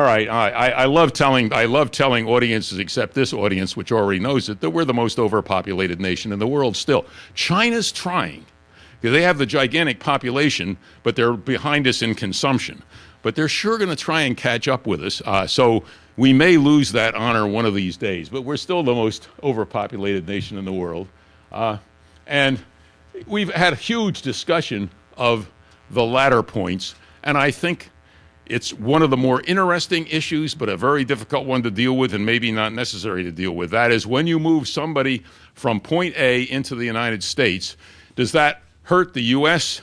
All right, I love telling audiences, except this audience, which already knows it, that we're the most overpopulated nation in the world still. China's trying, because they have the gigantic population, but they're behind us in consumption. But they're sure going to try and catch up with us, so we may lose that honor one of these days. But we're still the most overpopulated nation in the world. And we've had a huge discussion of the latter points, and I think it's one of the more interesting issues, but a very difficult one to deal with and maybe not necessary to deal with. That is, when you move somebody from point A into the United States, does that hurt the U.S.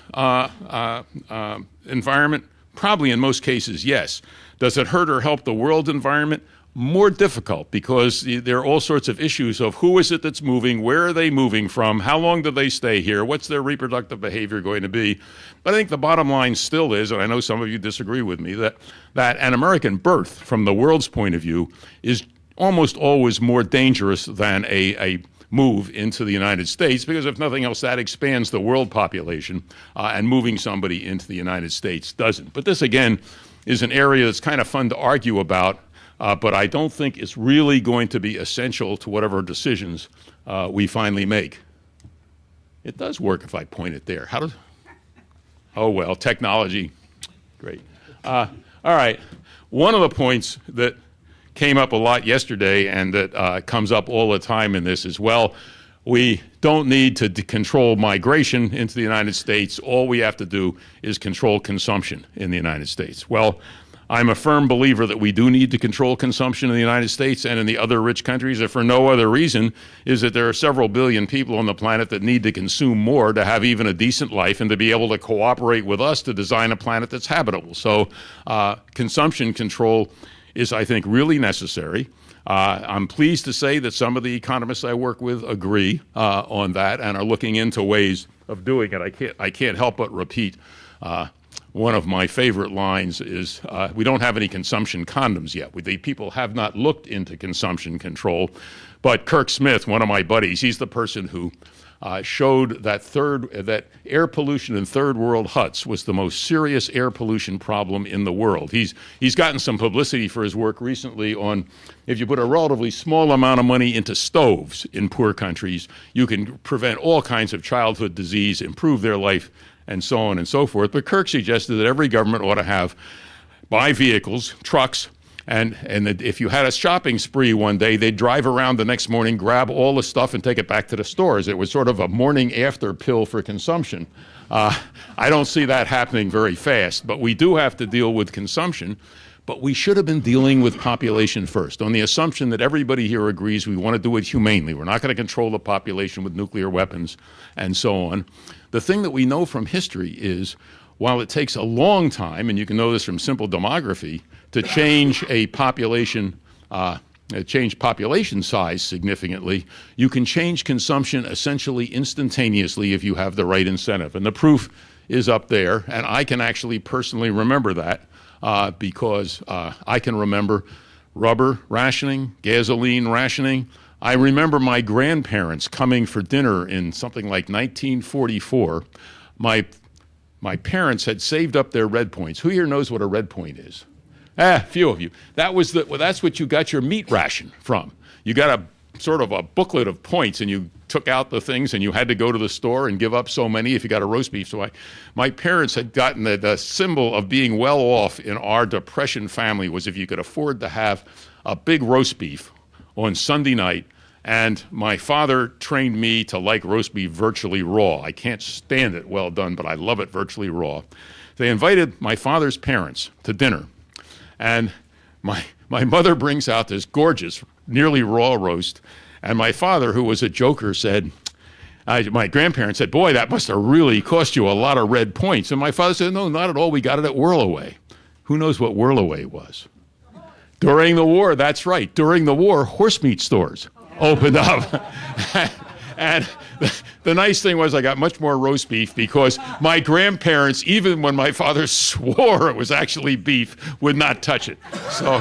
Environment? Probably in most cases, yes. Does it hurt or help the world environment? More difficult, because there are all sorts of issues of who is it that's moving, where are they moving from, how long do they stay here, what's their reproductive behavior going to be. But I think the bottom line still is, and I know some of you disagree with me, that an American birth, from the world's point of view, is almost always more dangerous than a move into the United States, because if nothing else, that expands the world population, and moving somebody into the United States doesn't. But this, again, is an area that's kind of fun to argue about, but I don't think it's really going to be essential to whatever decisions we finally make. It does work if I point it there. How does? Oh, well, technology. Great. All right. One of the points that came up a lot yesterday and that comes up all the time in this as well, we don't need to control migration into the United States. All we have to do is control consumption in the United States. Well, I'm a firm believer that we do need to control consumption in the United States and in the other rich countries, if for no other reason is that there are several billion people on the planet that need to consume more to have even a decent life and to be able to cooperate with us to design a planet that's habitable. So consumption control is, I think, really necessary. I'm pleased to say that some of the economists I work with agree on that and are looking into ways of doing it. I can't help but repeat one of my favorite lines is, we don't have any consumption condoms yet. The people have not looked into consumption control. But Kirk Smith, one of my buddies, he's the person who showed that air pollution in third world huts was the most serious air pollution problem in the world. He's gotten some publicity for his work recently on, if you put a relatively small amount of money into stoves in poor countries, you can prevent all kinds of childhood disease, improve their life, and so on and so forth. But Kirk suggested that every government ought to buy vehicles, trucks, and that if you had a shopping spree one day, they'd drive around the next morning, grab all the stuff, and take it back to the stores. It was sort of a morning after pill for consumption. I don't see that happening very fast, but we do have to deal with consumption. But we should have been dealing with population first, on the assumption that everybody here agrees we want to do it humanely. We're not going to control the population with nuclear weapons and so on. The thing that we know from history is, while it takes a long time, and you can know this from simple demography, to change a population, change population size significantly, you can change consumption essentially instantaneously if you have the right incentive. And the proof is up there, and I can actually personally remember that because I can remember rubber rationing, gasoline rationing. I remember my grandparents coming for dinner in something like 1944. My parents had saved up their red points. Who here knows what a red point is? Few of you. That's what you got your meat ration from. You got a sort of a booklet of points, and you took out the things, and you had to go to the store and give up so many if you got a roast beef. So my parents had gotten the symbol of being well off in our Depression family was if you could afford to have a big roast beef on Sunday night. And my father trained me to like roast beef virtually raw. I can't stand it well done, but I love it virtually raw. They invited my father's parents to dinner. And my mother brings out this gorgeous, nearly raw roast. And my father, who was a joker, said, my grandparents said, "Boy, that must have really cost you a lot of red points." And my father said, "No, not at all. We got it at Whirlaway." Who knows what Whirlaway was? During the war, that's right. During the war, horse meat stores opened up. And the nice thing was I got much more roast beef because my grandparents, even when my father swore it was actually beef, would not touch it. So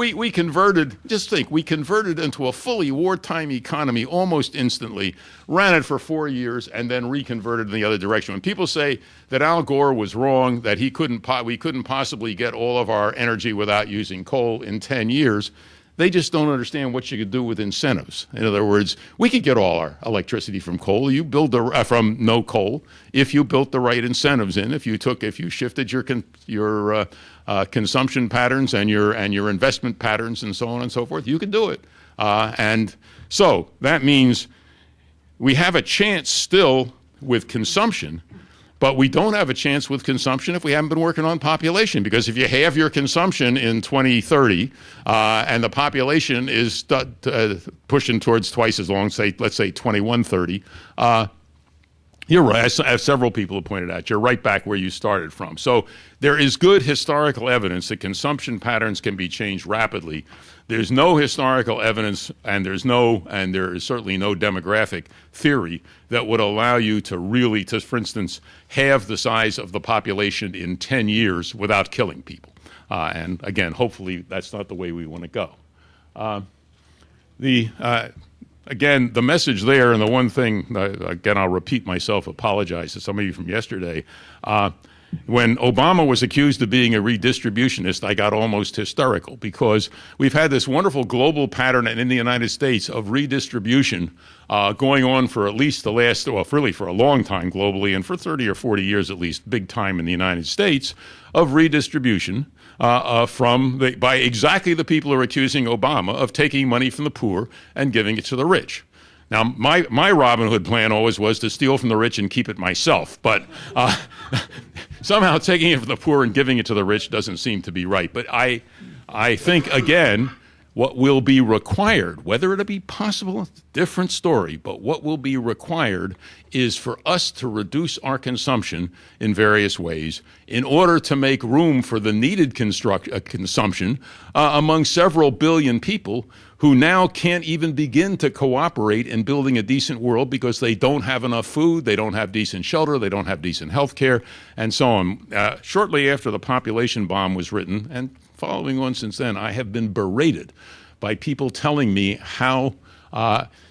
we converted, just think, we converted into a fully wartime economy almost instantly, ran it for 4 years, and then reconverted in the other direction. When people say that Al Gore was wrong, that we couldn't possibly get all of our energy without using coal in 10 years, they just don't understand what you could do with incentives. In other words, we could get all our electricity from coal. You build from no coal if you built the right incentives in. If you shifted your consumption patterns and your investment patterns and so on and so forth, you could do it. And so that means we have a chance still with consumption. But we don't have a chance with consumption if we haven't been working on population, because if you halve your consumption in 2030 and the population is pushing towards twice as long, let's say 2130, you're right. As several people have pointed out, you're right back where you started from. So there is good historical evidence that consumption patterns can be changed rapidly. There's no historical evidence, and there is certainly no demographic theory that would allow you to really, for instance, halve the size of the population in 10 years without killing people. And again, hopefully that's not the way we want to go. Again, the message there, and the one thing, again, I'll repeat myself, apologize to some of you from yesterday. When Obama was accused of being a redistributionist, I got almost hysterical, because we've had this wonderful global pattern in the United States of redistribution going on for at least really for a long time globally, and for 30 or 40 years at least, big time in the United States, of redistribution by exactly the people who are accusing Obama of taking money from the poor and giving it to the rich. Now, my Robin Hood plan always was to steal from the rich and keep it myself, but somehow taking it from the poor and giving it to the rich doesn't seem to be right. But I think, again, what will be required, whether it'll be possible, it's a different story, but what will be required is for us to reduce our consumption in various ways in order to make room for the needed consumption among several billion people who now can't even begin to cooperate in building a decent world because they don't have enough food, they don't have decent shelter, they don't have decent health care, and so on. Shortly after the population bomb was written, and following on since then, I have been berated by people telling me how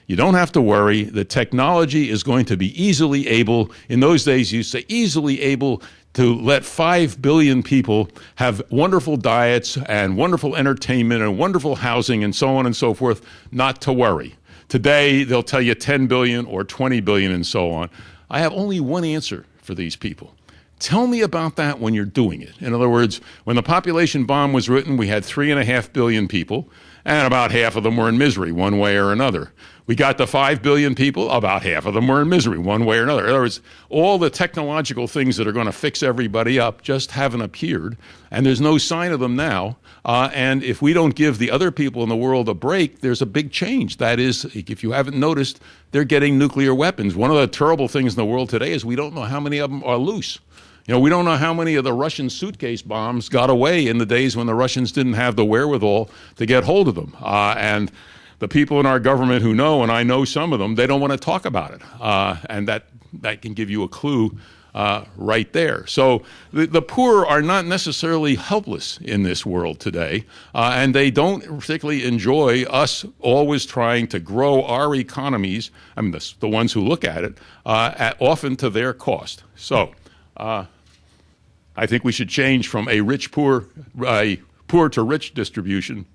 you don't have to worry, the technology is going to be easily able, in those days you say easily able, to let 5 billion people have wonderful diets and wonderful entertainment and wonderful housing and so on and so forth, not to worry. Today, they'll tell you 10 billion or 20 billion and so on. I have only one answer for these people. Tell me about that when you're doing it. In other words, when the population bomb was written, we had 3.5 billion people, and about half of them were in misery one way or another. We got to 5 billion people, about half of them were in misery one way or another. In other words, all the technological things that are going to fix everybody up just haven't appeared, and there's no sign of them now. And if we don't give the other people in the world a break, there's a big change. That is, if you haven't noticed, they're getting nuclear weapons. One of the terrible things in the world today is we don't know how many of them are loose. You know, we don't know how many of the Russian suitcase bombs got away in the days when the Russians didn't have the wherewithal to get hold of them. And the people in our government who know, and I know some of them, they don't want to talk about it. And that can give you a clue right there. So the poor are not necessarily helpless in this world today, and they don't particularly enjoy us always trying to grow our economies, I mean, the ones who look at it, often to their cost. So I think we should change from a poor to rich distribution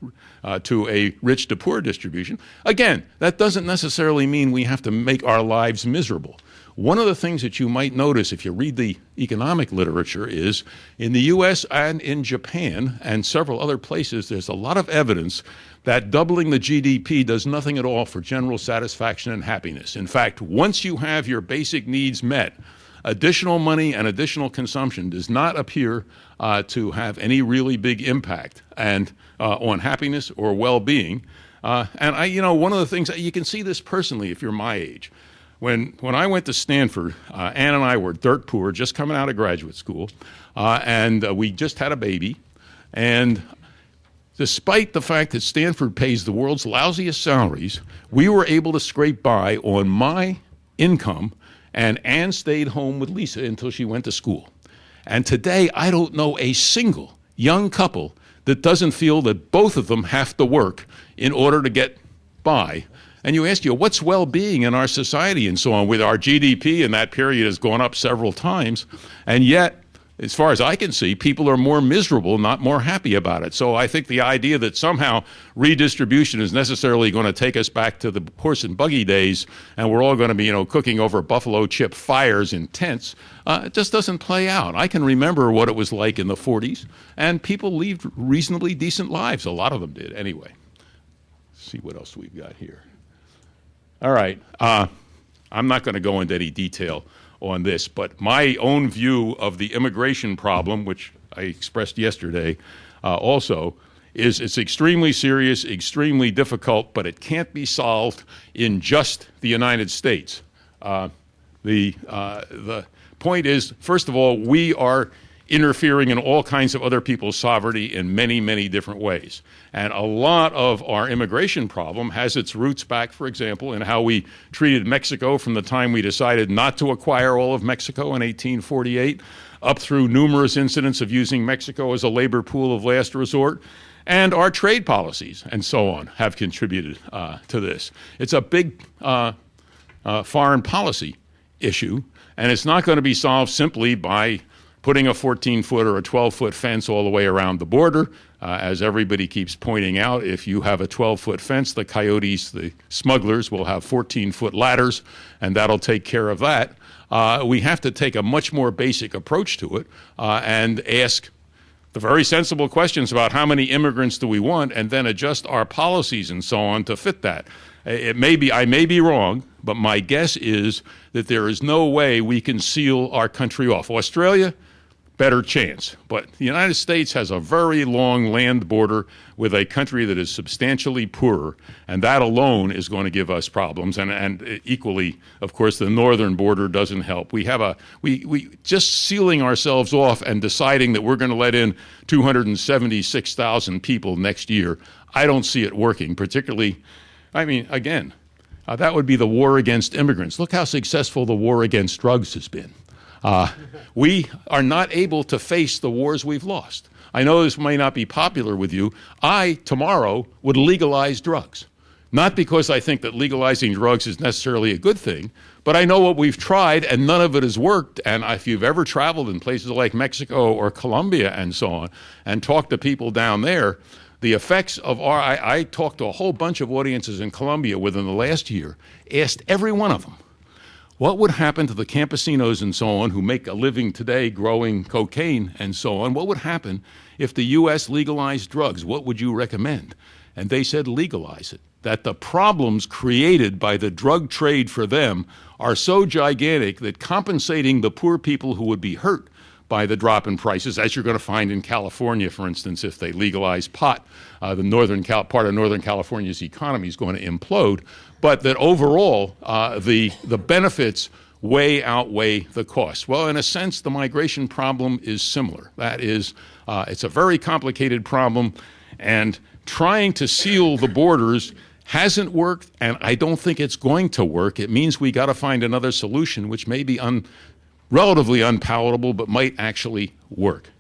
to a rich to poor distribution. Again, that doesn't necessarily mean we have to make our lives miserable. One of the things that you might notice if you read the economic literature is in the U.S. and in Japan and several other places, there's a lot of evidence that doubling the GDP does nothing at all for general satisfaction and happiness. In fact, once you have your basic needs met, additional money and additional consumption does not appear to have any really big impact on happiness or well-being. One of the things, you can see this personally if you're my age. When I went to Stanford, Ann and I were dirt poor, just coming out of graduate school, and we just had a baby. And despite the fact that Stanford pays the world's lousiest salaries, we were able to scrape by on my income, and Ann stayed home with Lisa until she went to school. And today, I don't know a single young couple that doesn't feel that both of them have to work in order to get by. And you ask, what's well-being in our society and so on? With our GDP in that period has gone up several times, and yet, as far as I can see, people are more miserable, not more happy about it. So I think the idea that somehow redistribution is necessarily going to take us back to the horse and buggy days, and we're all going to be, cooking over buffalo chip fires in tents, it just doesn't play out. I can remember what it was like in the 40s, and people lived reasonably decent lives. A lot of them did, anyway. Let's see what else we've got here. All right. I'm not going to go into any detail on this, but my own view of the immigration problem, which I expressed yesterday also, is it's extremely serious, extremely difficult, but it can't be solved in just the United States. The point is, first of all, we are interfering in all kinds of other people's sovereignty in many, many different ways. And a lot of our immigration problem has its roots back, for example, in how we treated Mexico from the time we decided not to acquire all of Mexico in 1848, up through numerous incidents of using Mexico as a labor pool of last resort. And our trade policies and so on have contributed to this. It's a big foreign policy issue, and it's not going to be solved simply by putting a 14-foot or a 12-foot fence all the way around the border. As everybody keeps pointing out, if you have a 12-foot fence, the coyotes, the smugglers, will have 14-foot ladders, and that'll take care of that. We have to take a much more basic approach to it and ask the very sensible questions about how many immigrants do we want, and then adjust our policies and so on to fit that. I may be wrong, but my guess is that there is no way we can seal our country off. Australia, better chance. But the United States has a very long land border with a country that is substantially poorer, and that alone is going to give us problems. And equally, of course, the northern border doesn't help. We just sealing ourselves off and deciding that we're going to let in 276,000 people next year. I don't see it working, particularly, again, that would be the war against immigrants. Look how successful the war against drugs has been. We are not able to face the wars we've lost. I know this may not be popular with you. I, tomorrow, would legalize drugs. Not because I think that legalizing drugs is necessarily a good thing, but I know what we've tried and none of it has worked. And if you've ever traveled in places like Mexico or Colombia and so on, and talked to people down there, the effects of I talked to a whole bunch of audiences in Colombia within the last year, asked every one of them, what would happen to the campesinos and so on who make a living today growing cocaine and so on? What would happen if the U.S. legalized drugs? What would you recommend? And they said legalize it. That the problems created by the drug trade for them are so gigantic that compensating the poor people who would be hurt by the drop in prices, as you're going to find in California, for instance, if they legalize pot, the part of Northern California's economy is going to implode, but that overall the benefits way outweigh the costs. Well, in a sense, the migration problem is similar. That is, it's a very complicated problem, and trying to seal the borders hasn't worked, and I don't think it's going to work. It means we got to find another solution, which may be relatively unpalatable, but might actually work.